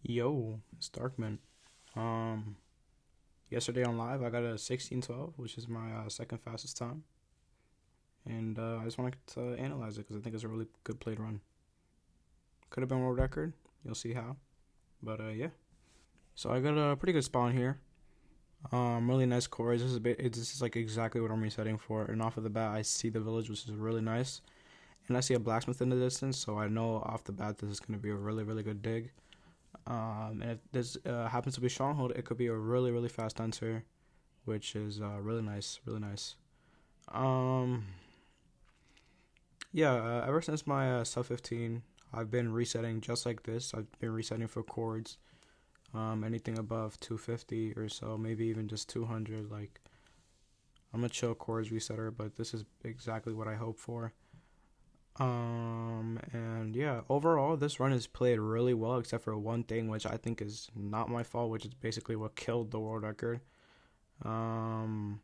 Yo, it's Darkman. Um, Yesterday on live, I got a 16:12, which is my second fastest time, and I just wanted to analyze it because I think it's a really good played run. Could have been world record. You'll see how. But yeah. So I got a pretty good spawn here. Really nice cores. This is like exactly what I'm resetting for. And off of the bat, I see the village, which is really nice, and I see a blacksmith in the distance, so I know off the bat this is gonna be a really good dig. And if this happens to be stronghold, it could be a really fast answer, which is really nice, really nice. Um, yeah, ever since my sub 15, I've been resetting just like this. I've been resetting for chords. Anything above 250 or so, maybe even just 200. Like, I'm a chill chords resetter, but this is exactly what I hope for. And yeah, overall, this run is played really well, except for one thing, which I think is not my fault, which is basically what killed the world record. Um,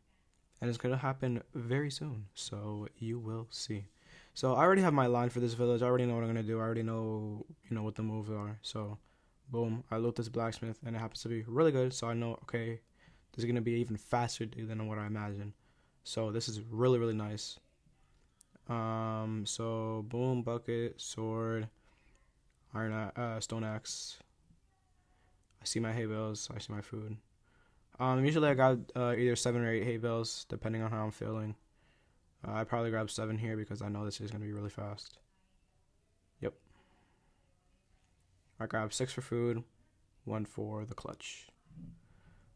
and it's gonna happen very soon, so you will see. So I already have my line for this village. I already know what I'm gonna do. I already know, what the moves are. So, boom, I loot this blacksmith, and it happens to be really good. So I know, okay, this is gonna be even faster than what I imagined. So this is really nice. So boom, bucket, sword, stone axe. I see my hay bales. I see my food. Usually I got either 7 or 8 hay bales, depending on how I'm feeling. I probably grab 7 here because I know this is gonna be really fast. Yep. I grab 6 for food, 1 for the clutch.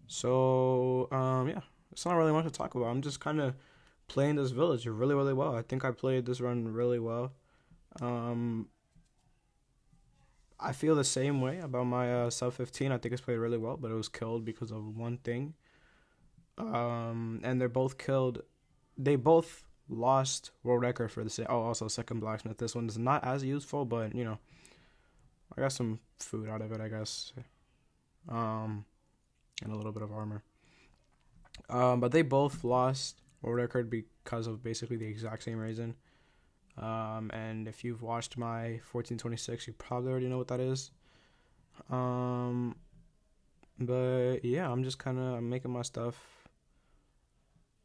So yeah, it's not really much to talk about. I'm just kind of playing this village really well. I think I played this run really well. Um, I feel the same way about my sub 15. I think it's played really well, but it was killed because of one thing. And they're both killed. They both lost world record for the same. Oh, also second blacksmith. This one is not as useful, but I got some food out of it, I guess. And a little bit of armor. But they both lost world record because of basically the exact same reason. And if you've watched my 1426, you probably already know what that is. But yeah, I'm just I'm making my stuff,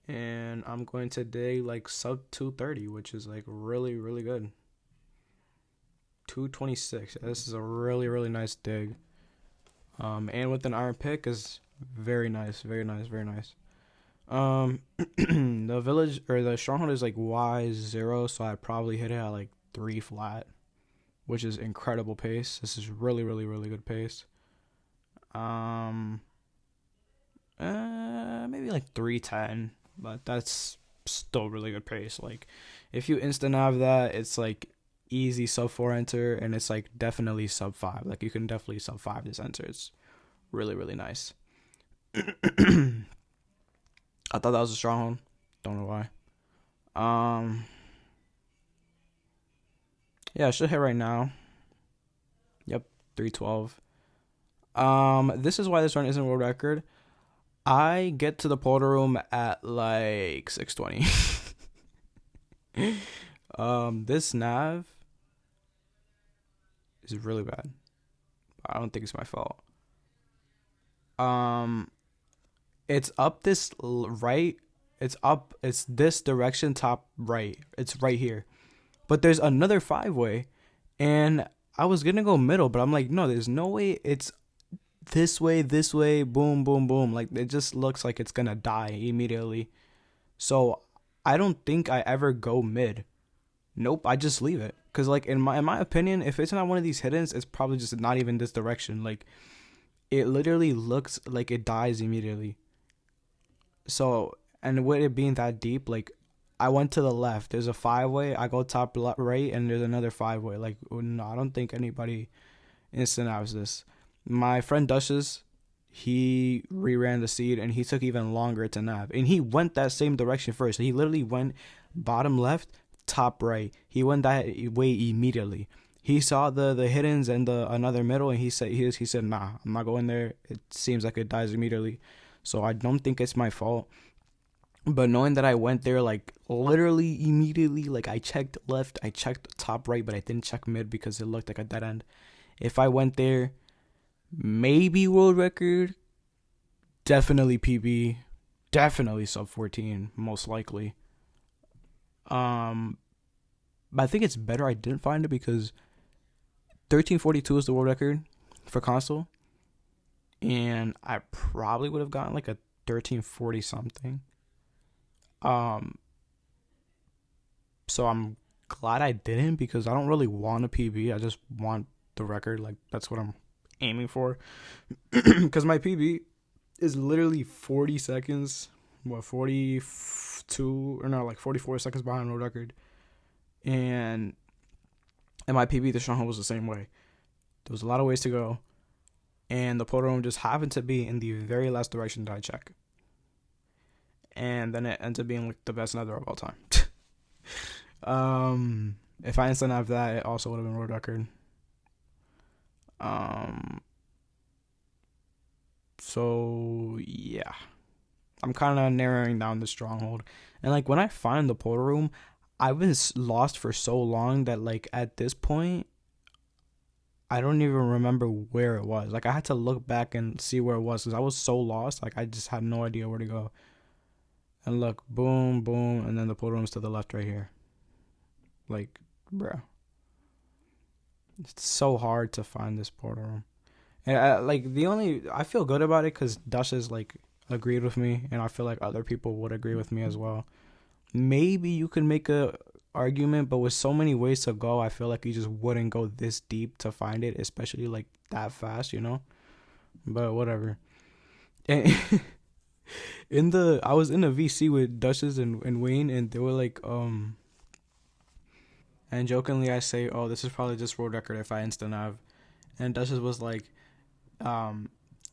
and I'm going to dig like sub 230, which is like really good. 226. This is a really nice dig. And with an iron pick is very nice. The village or the stronghold is like Y0, so I probably hit it at like 3 flat, which is incredible pace. This is really good pace. Maybe like 310, but that's still really good pace. Like, if you instant nav that, it's like easy sub 4 enter, and it's like definitely sub 5. Like, you can definitely sub 5 this enter. It's really nice. I thought that was a stronghold. Don't know why. Yeah, I should hit right now. Yep, 312. This is why this run isn't world record. I get to the portal room at like 620. This nav is really bad. I don't think it's my fault. It's up this right. It's this direction, top right. It's right here. But there's another 5-way, and I was gonna go middle, but I'm like, no, there's no way it's this way, boom. Like, it just looks like it's gonna die immediately. So I don't think I ever go mid. Nope, I just leave it. Cause like in my opinion, if it's not one of these hiddens, it's probably just not even this direction. Like, it literally looks like it dies immediately. So, and with it being that deep, like, I went to the left. There's a 5-way. I go top right, and there's another 5-way. Like, no, I don't think anybody instant avs this. My friend Dushes, he reran the seed, and he took even longer to nav. And he went that same direction first. He literally went bottom left, top right. He went that way immediately. He saw the hiddens and the another middle, and he said, nah, I'm not going there. It seems like it dies immediately. So I don't think it's my fault. But knowing that I went there like literally immediately, like, I checked left, I checked top right, but I didn't check mid because it looked like a dead end. If I went there maybe world record, definitely PB, definitely sub 14, most likely. But I think it's better I didn't find it because 1342 is the world record for console, and I probably would have gotten like a 1340 something. Um, so I'm glad I didn't because I don't really want a PB. I just want the record. Like that's what I'm aiming for. Because my PB is literally 40 seconds. What 42 or no, like 44 seconds behind world record, and my PB the stronghold was the same way. There was a lot of ways to go, and the portal room just happened to be in the very last direction that I check, and then it ends up being like the best nether of all time. If I instant have that, it also would have been world record. So yeah, I'm kind of narrowing down the stronghold, and like when I find the portal room, I've been lost for so long that like at this point, I don't even remember where it was. Like I had to look back and see where it was because I was so lost. Like I just had no idea where to go. And look, boom, boom, and then the portal room's to the left right here. Like, bro, it's so hard to find this portal room. And I feel good about it because Dush has like agreed with me, and I feel like other people would agree with me as well. Maybe you could make a argument, but with so many ways to go, I feel like you just wouldn't go this deep to find it, especially like that fast, you know. But whatever. And I was in a VC with Duchess and Wayne, and they were like, and jokingly I say, oh, this is probably just world record if I instant nav, and Duchess was like,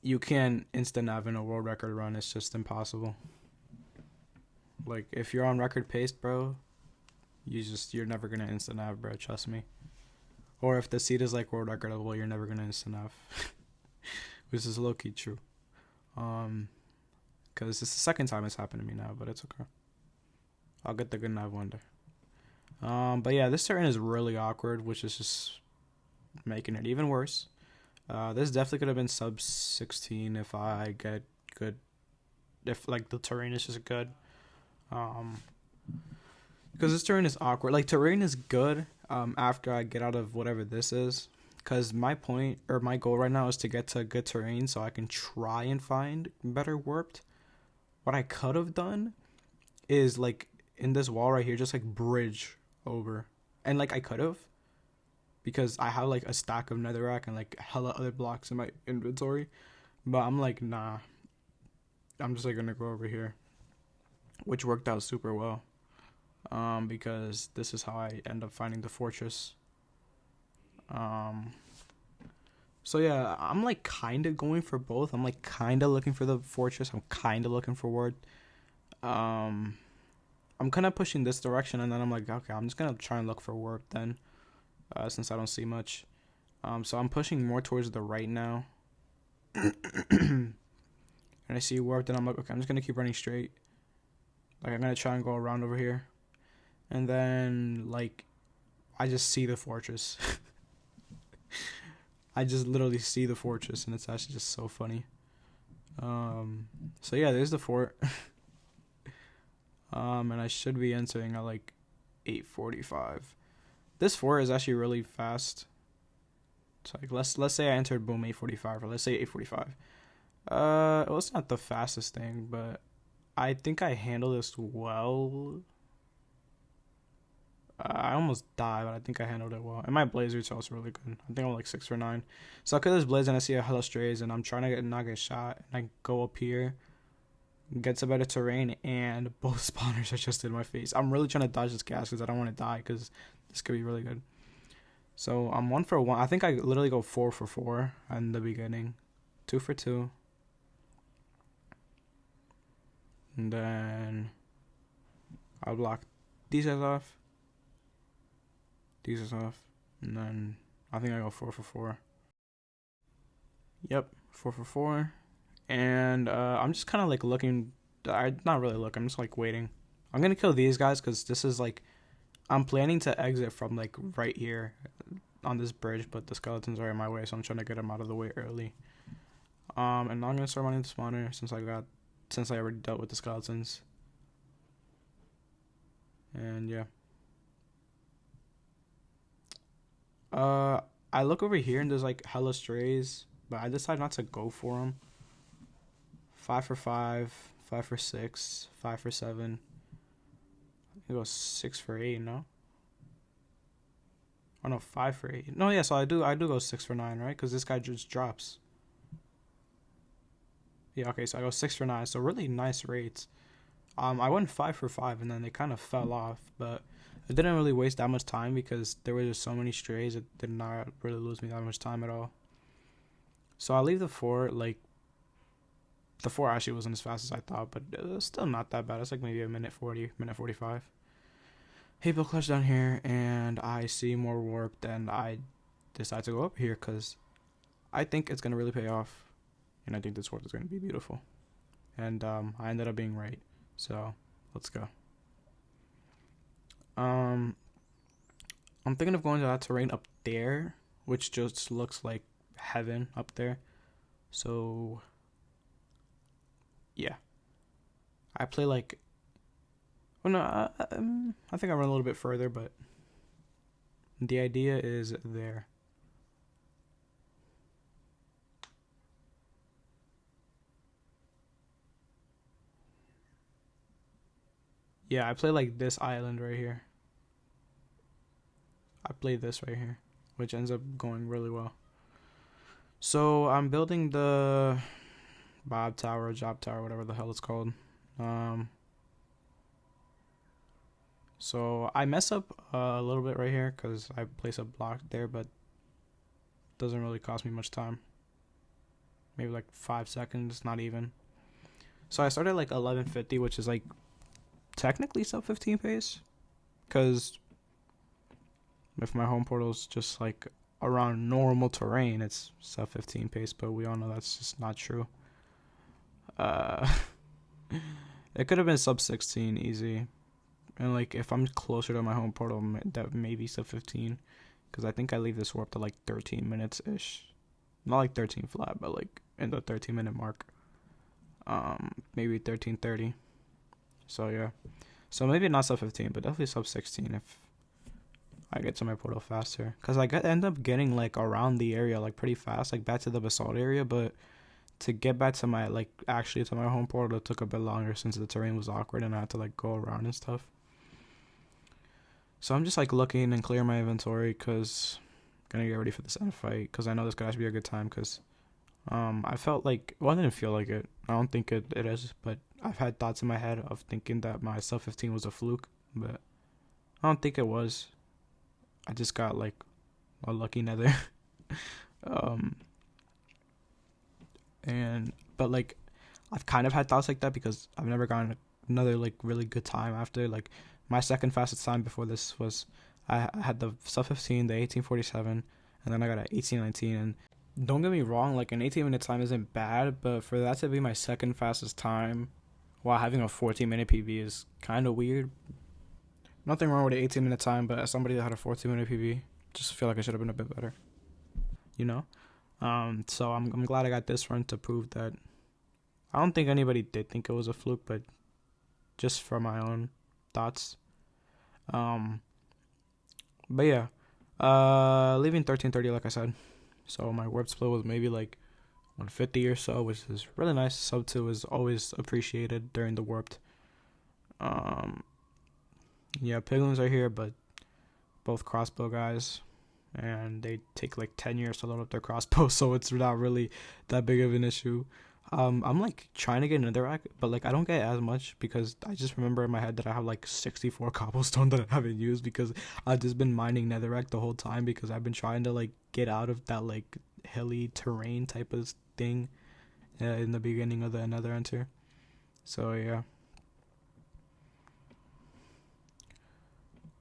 you can't instant nav in a world record run. It's just impossible. Like if you're on record pace, bro, you're never gonna instant nav, bro. Trust me. Or if the seed is like world record level, you're never gonna instant nav, which is low key true. Because it's the second time it's happened to me now, but it's okay. I'll get the good nav one day. But yeah, this terrain is really awkward, which is just making it even worse. This definitely could have been sub 16 if I get good, if like the terrain is just good. Because this terrain is awkward. Like terrain is good. After I get out of whatever this is, because my point or my goal right now is to get to good terrain so I can try and find better warped. What I could have done is like in this wall right here, just like bridge over, and like I could have, because I have like a stack of netherrack and like hella other blocks in my inventory, but I'm like nah, I'm just like gonna go over here, which worked out super well, because this is how I end up finding the fortress. So yeah, I'm like kind of going for both. I'm like kind of looking for the fortress. I'm kind of looking for ward. I'm kind of pushing this direction, and then I'm like, okay, I'm just gonna try and look for warp then, since I don't see much. So I'm pushing more towards the right now, and I see warp. Then I'm like, okay, I'm just gonna keep running straight. Like I'm gonna try and go around over here, and then like, I just see the fortress. I just literally see the fortress, and it's actually just so funny. So yeah, there's the fort. And I should be entering at like 8:45. This fort is actually really fast. So like let's say I entered boom 8:45, or let's say 8:45. Well, it's not the fastest thing, but I think I handle this well. I almost died, but I think I handled it well. And my blazer is also really good. I think I'm like 6 for 9. So I kill this blazer and I see a hella strays, and I'm trying to not get shot. And I go up here, get to better terrain, and both spawners are just in my face. I'm really trying to dodge this gas because I don't want to die, because this could be really good. So I'm 1 for 1. I think I literally go 4 for 4 in the beginning. 2 for 2. And then I'll block these guys off. These are off, and then I think I go 4 for 4. Yep, 4 for 4, and I'm just kind of like looking. Not really looking. I'm just like waiting. I'm gonna kill these guys because this is like, I'm planning to exit from like right here. on this bridge, but the skeletons are in my way, so I'm trying to get them out of the way early. And now I'm gonna start mining the spawner since I already dealt with the skeletons. And yeah. I look over here and there's like hella strays, but I decide not to go for them. 5 for 5, 5 for 6, 5 for 7. I go 6 for 8, no? Oh no, 5 for 8. No, yeah, so I do go 6 for 9, right? Because this guy just drops. Yeah, okay, so I go 6 for 9, so really nice rates. I went 5 for 5 and then they kind of fell off, but it didn't really waste that much time because there were just so many strays. It did not really lose me that much time at all. So I leave the 4, like, the 4 actually wasn't as fast as I thought, but it was still not that bad. It's like maybe a minute 40, minute 45. Hey, Bill Clutch down here, and I see more warp, and I decide to go up here because I think it's going to really pay off, and I think this warp is going to be beautiful. And I ended up being right, so let's go. I'm thinking of going to that terrain up there, which just looks like heaven up there. So yeah, I play like, well, no, I think I run a little bit further, but the idea is there. Yeah, I play like this island right here. I play this right here, which ends up going really well. So I'm building the Bob Tower, Job Tower, whatever the hell it's called. So I mess up a little bit right here because I place a block there, but doesn't really cost me much time. Maybe like 5 seconds, not even. So I started like 11:50, which is like technically sub 15 pace, because if my home portal's just like around normal terrain, it's sub 15 pace, but we all know that's just not true. It could have been sub 16 easy, and like if I'm closer to my home portal, that may be sub 15, because I think I leave this warp to like 13 minutes ish, not like 13 flat, but like in the 13-minute mark. Maybe 13:30. So yeah, so maybe not sub 15, but definitely sub 16 if I get to my portal faster, because I end up getting like around the area like pretty fast, like back to the basalt area, but to get back to my like actually to my home portal, it took a bit longer since the terrain was awkward and I had to like go around and stuff. So I'm just like looking and clearing my inventory because I'm gonna get ready for this end fight, because I know this could actually be a good time, because I felt like, well, I didn't feel like it. I don't think it is, but I've had thoughts in my head of thinking that my sub 15 was a fluke, but I don't think it was. I just got like a lucky nether. But like I've kind of had thoughts like that because I've never gotten another like really good time after. Like my second fastest time before this was I had the sub 15, the 18:47, and then I got an 18:19. And don't get me wrong, like an 18-minute time isn't bad, but for that to be my second fastest time while having a 14-minute PB is kind of weird. Nothing wrong with an 18-minute time, but as somebody that had a 14-minute PB, just feel like I should have been a bit better, you know? So I'm glad I got this run to prove that. I don't think anybody did think it was a fluke, but just for my own thoughts. But yeah, leaving 13:30, like I said. So my warp split was maybe like 150 or so, which is really nice. Sub 2 is always appreciated during the warped. Yeah, piglins are here, but both crossbow guys, and they take like 10 years to load up their crossbow, so it's not really that big of an issue. I'm like trying to get netherrack, but like I don't get as much because I just remember in my head that I have like 64 cobblestone that I haven't used because I've just been mining netherrack the whole time because I've been trying to like get out of that like hilly terrain type of thing in the beginning of the nether enter. So yeah.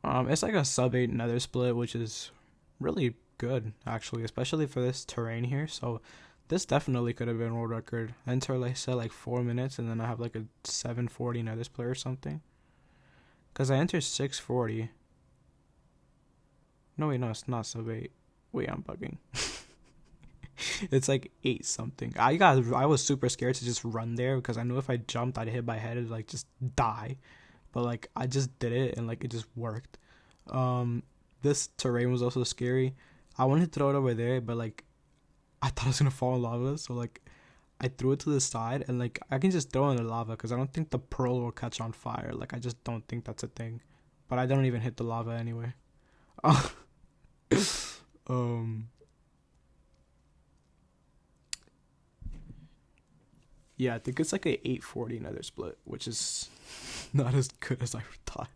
It's like a sub 8 nether split, which is really good actually, especially for this terrain here. So this definitely could have been world record. Enter like said like 4 minutes, and then I have like a 7:40 nether split or something. Cause I entered 6:40. No wait, no, it's not sub 8. Wait, I'm bugging. It's like 8 something. I was super scared to just run there because I knew if I jumped I'd hit my head and like just die. But like I just did it and like it just worked. This terrain was also scary. I wanted to throw it over there, but like I thought I was gonna fall in lava, so like I threw it to the side and like I can just throw it in the lava because I don't think the pearl will catch on fire. Like I just don't think that's a thing. But I don't even hit the lava anyway. um Yeah, I think it's like a 840 nether split, which is not as good as I thought.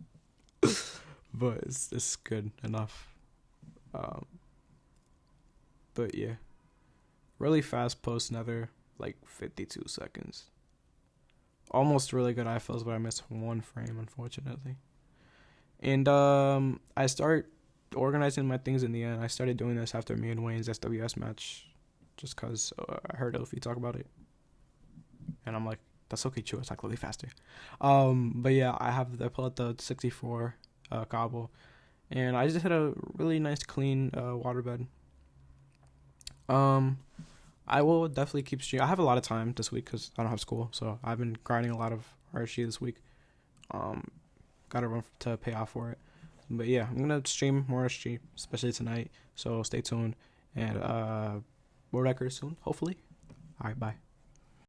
But it's good enough. Um but yeah. Really fast post nether, like 52 seconds. Almost really good ifills, but I missed 1 frame unfortunately. And I start organizing my things in the end. I started doing this after me and Wayne's SWS match, just cause I heard Elfie talk about it, and I'm like, that's okay, true. It's like really faster. But yeah, I pull out the 64 cobble, and I just hit a really nice clean waterbed. I will definitely keep streaming. I have a lot of time this week because I don't have school, so I've been grinding a lot of RSG this week. Got to run to pay off for it. But yeah, I'm gonna stream more RSG, especially tonight. So stay tuned, and world record soon, hopefully. All right, bye.